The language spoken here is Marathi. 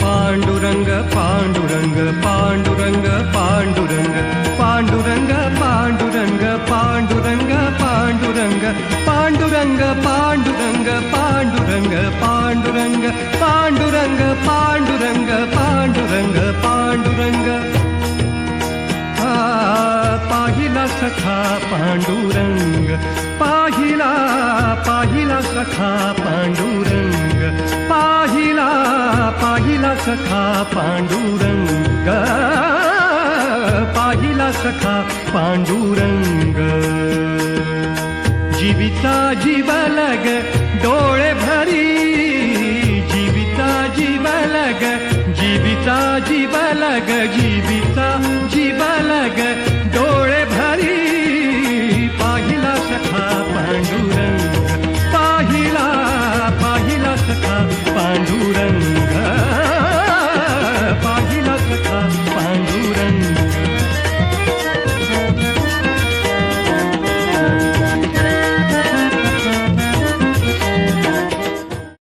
पांडुरंग पांडुरंग पांडुरंग पांडुरंग पांडुरंग पांडुरंग पांडुरंग पांडुरंग पांडुरंग पांडुरंग पांडुरंग पांडुरंग पांडुरंग पांडुरंग पांडुरंग पांडुरंग पाहिला सखा पांडुरंग पाहिला पाहिला सखा पांडुरंग पाहिला पाहिला सखा पांडुरंग पाहिला सखा पांडुरंग जीविता जीव लग डोळे भरी जीविता जीव लग जीविता जीव लग जीविता जीव लग डोळे भरी पाहिला सखा पांडुरंग पाहिला पाहिला सखा पांडुरंग